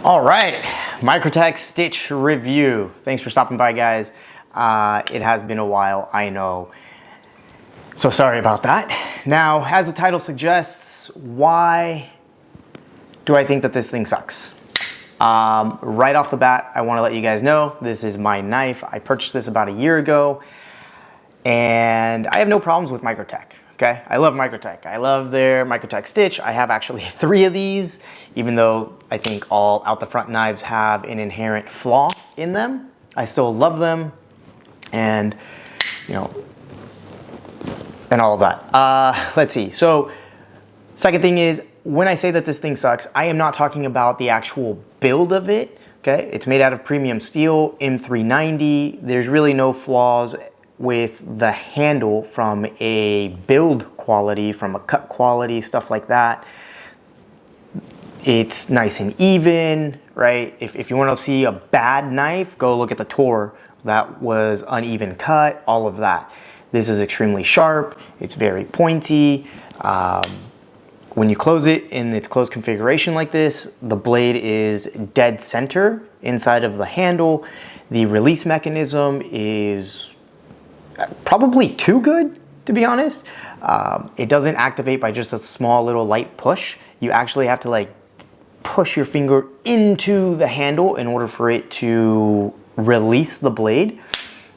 All right, Microtech Stitch review. Thanks for stopping by, guys. It has been a while, I know. So sorry about that. Now, as the title suggests, why do I think that this thing sucks? Right off the bat, I want to let you guys know this is my knife. I purchased this about a year ago, and I have no problems with Microtech. Okay, I love Microtech. I love their Microtech Stitch. I have actually 3 of these, even though I think all out the front knives have an inherent flaw in them. I still love them, and you know, and all of that. Let's see. So, second thing is, when I say that this thing sucks, I am not talking about the actual build of it. Okay, it's made out of premium steel, M390. There's really no flaws with the handle from a build quality, from a cut quality, stuff like that. It's nice and even, right? If you want to see a bad knife, go look at the Tor. That was uneven cut, all of that. This is extremely sharp. It's very pointy. When you close it in its closed configuration like this, the blade is dead center inside of the handle. The release mechanism is probably too good, to be honest. It doesn't activate by just a small little light push. You actually have to like push your finger into the handle in order for it to release the blade.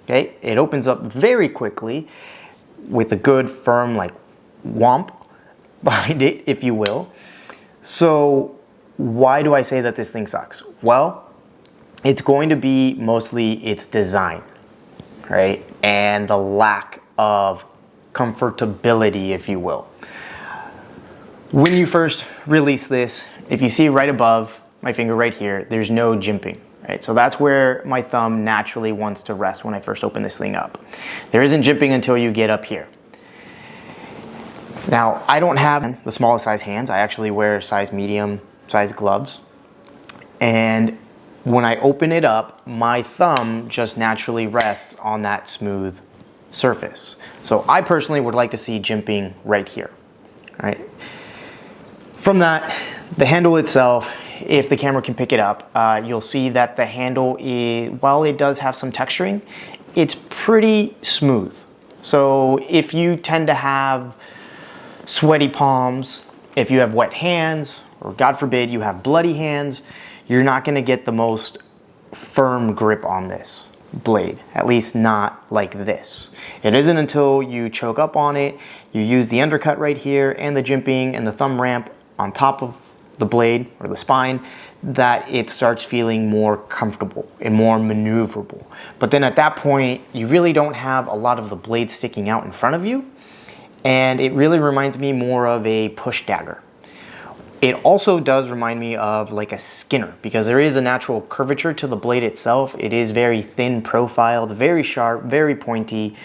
Okay, it opens up very quickly with a good firm like whomp behind it, if you will. So why do I say that this thing sucks? Well, it's going to be mostly its design, right? And the lack of comfortability, if you will. When you first release this, if you see right above my finger right here, there's no jimping, right? So that's where my thumb naturally wants to rest when I first open this thing up. There isn't jimping until you get up here. Now, I don't have the smallest size hands. I actually wear size medium size gloves. And when I open it up, my thumb just naturally rests on that smooth surface. So I personally would like to see jimping right here, right? From that, the handle itself, if the camera can pick it up, you'll see that the handle is, while it does have some texturing, it's pretty smooth. So if you tend to have sweaty palms, if you have wet hands, or God forbid you have bloody hands, you're not going to get the most firm grip on this blade, at least not like this. It isn't until you choke up on it, you use the undercut right here and the jimping and the thumb ramp on top of the blade or the spine that it starts feeling more comfortable and more maneuverable. But then at that point, you really don't have a lot of the blade sticking out in front of you, and it really reminds me more of a push dagger. It also does remind me of like a Skinner, because there is a natural curvature to the blade itself. It is very thin profiled, very sharp, very pointy.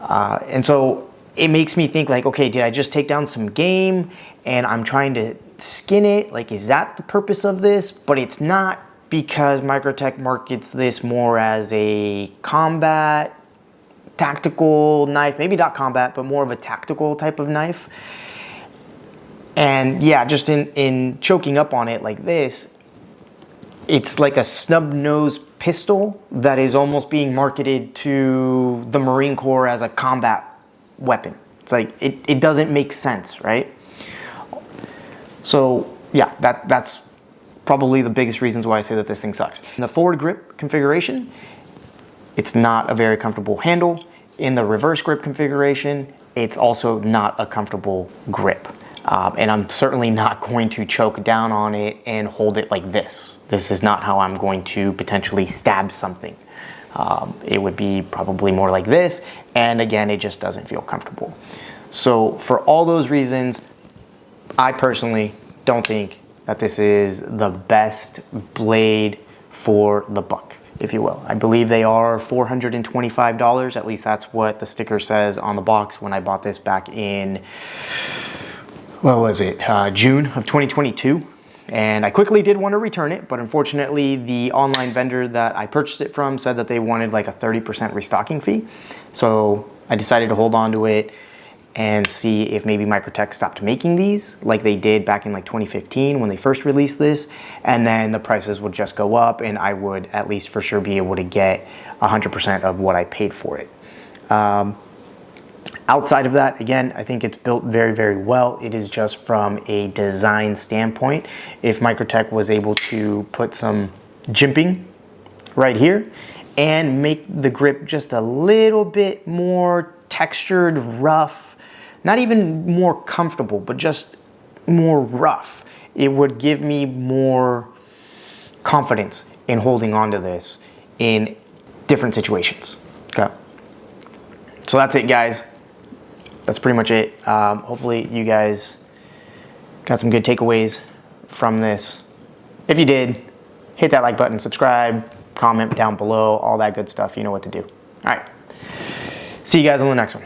And so it makes me think like, okay, did I just take down some game and I'm trying to skin it? Like, is that the purpose of this? But it's not, because Microtech markets this more as a combat, tactical knife, maybe not combat, but more of a tactical type of knife. And yeah, just in choking up on it like this, it's like a snub-nosed pistol that is almost being marketed to the Marine Corps as a combat weapon. It's like, it doesn't make sense, right? So yeah, that's probably the biggest reasons why I say that this thing sucks. In the forward grip configuration, it's not a very comfortable handle. In the reverse grip configuration, it's also not a comfortable grip. And I'm certainly not going to choke down on it and hold it like this. This is not how I'm going to potentially stab something. It would be probably more like this. And again, it just doesn't feel comfortable. So for all those reasons, I personally don't think that this is the best blade for the buck, if you will. I believe they are $425. At least that's what the sticker says on the box when I bought this back in, what was it, June of 2022. And I quickly did want to return it, but unfortunately the online vendor that I purchased it from said that they wanted like a 30% restocking fee. So I decided to hold on to it. and see if maybe Microtech stopped making these like they did back in like 2015 when they first released this, and then the prices would just go up and I would at least for sure be able to get 100% of what I paid for it. Outside of that, again, I think it's built very, very well. It is just from a design standpoint. If Microtech was able to put some jimping right here and make the grip just a little bit more textured, rough, not even more comfortable, but just more rough, it would give me more confidence in holding on to this in different situations. Okay. So that's it, guys. That's pretty much it. Hopefully you guys got some good takeaways from this. If you did, hit that like button, subscribe, comment down below, all that good stuff. You know what to do. All right. See you guys on the next one.